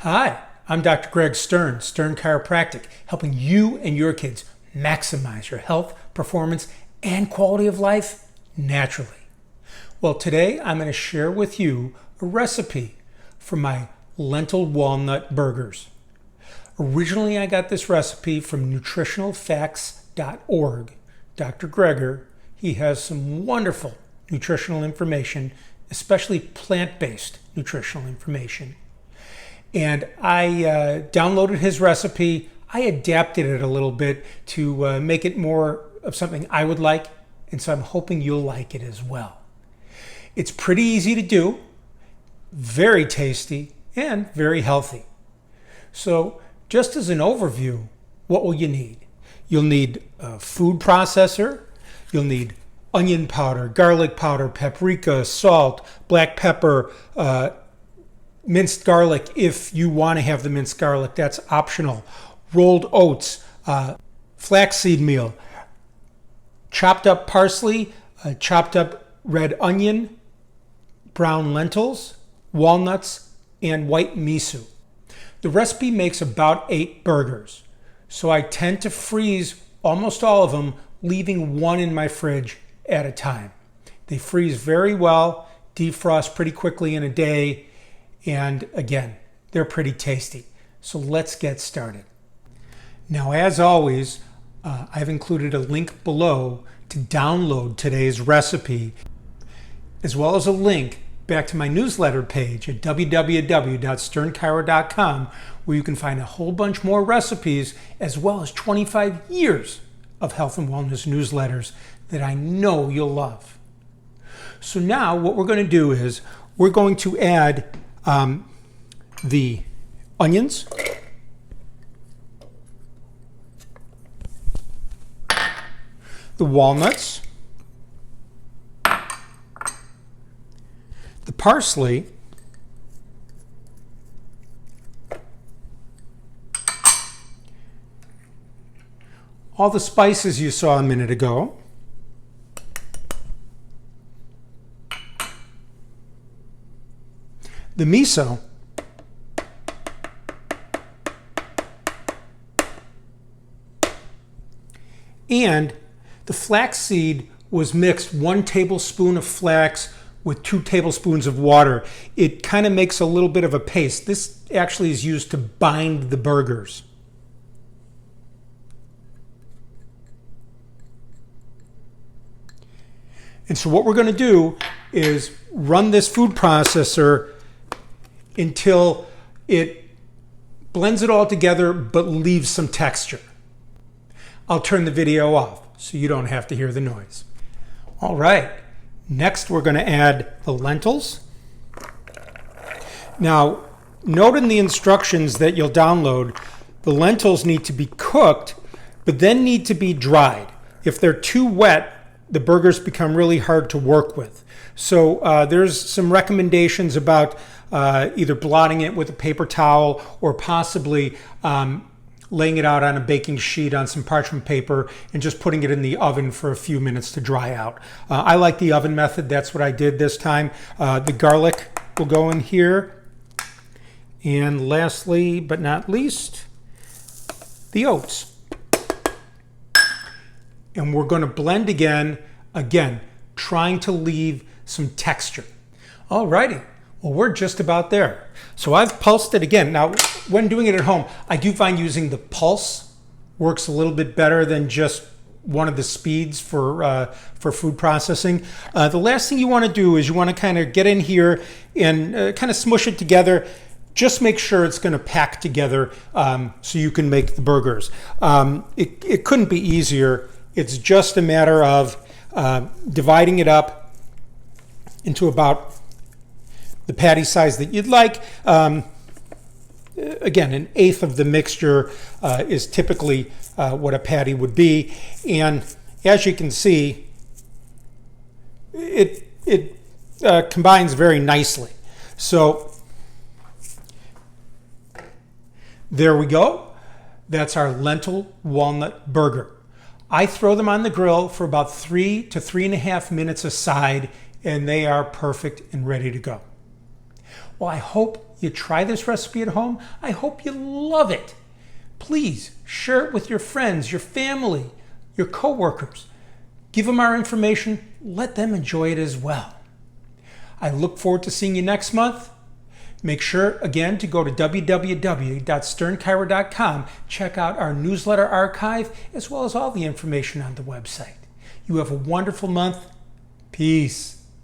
Hi, I'm Dr. Greg Stern, Stern Chiropractic, helping you and your kids maximize your health, performance, and quality of life naturally. Well, today I'm going to share with you a recipe for my lentil walnut burgers. Originally, I got this recipe from nutritionalfacts.org. Dr. Greger, he has some wonderful nutritional information, especially plant-based nutritional information. And I downloaded his recipe. I adapted it a little bit to make it more of something I would like, and so I'm hoping you'll like it as well. It's pretty easy to do, very tasty, and very healthy. So just as an overview, what will you need? You'll need a food processor, you'll need onion powder, garlic powder, paprika, salt, black pepper, minced garlic if you want to have the minced garlic, that's optional, rolled oats, flaxseed meal, chopped up parsley, chopped up red onion, brown lentils, walnuts, and white miso. The recipe makes about 8 burgers, so I tend to freeze almost all of them, leaving one in my fridge at a time. They freeze very well, defrost pretty quickly in a day, and again, they're pretty tasty. So let's get started. Now, as always, I've included a link below to download today's recipe, as well as a link back to my newsletter page at www.sternchiro.com, where you can find a whole bunch more recipes, as well as 25 years of health and wellness newsletters that I know you'll love. So now what we're going to do is we're going to add the onions, the walnuts, the parsley, all the spices you saw a minute ago, the miso, and the flaxseed was mixed 1 tablespoon of flax with 2 tablespoons of water. It kind of makes a little bit of a paste. This actually is used to bind the burgers. And so what we're going to do is run this food processor until it blends it all together but leaves some texture. I'll turn the video off so you don't have to hear the noise. All right, next we're going to add the lentils. Now, note in the instructions that you'll download, the lentils need to be cooked but then need to be dried. If they're too wet, the burgers become really hard to work with. So there's some recommendations about either blotting it with a paper towel or possibly laying it out on a baking sheet on some parchment paper and just putting it in the oven for a few minutes to dry out. I like the oven method. That's what I did this time. The garlic will go in here. And lastly, but not least, the oats. And we're going to blend again, trying to leave some texture. Alrighty, well, we're just about there. So I've pulsed it again. Now, when doing it at home, I do find using the pulse works a little bit better than just one of the speeds for food processing. The last thing you want to do is you want to kind of get in here and kind of smush it together. Just make sure it's going to pack together so you can make the burgers. It couldn't be easier. It's just a matter of dividing it up into about the patty size that you'd like. Again, 1/8 of the mixture is typically what a patty would be. And as you can see, it combines very nicely. So there we go. That's our lentil walnut burger. I throw them on the grill for about 3 to 3.5 minutes aside, and they are perfect and ready to go. Well, I hope you try this recipe at home. I hope you love it. Please share it with your friends, your family, your coworkers. Give them our information. Let them enjoy it as well. I look forward to seeing you next month. Make sure, again, to go to www.sternchiro.com. Check out our newsletter archive, as well as all the information on the website. You have a wonderful month. Peace.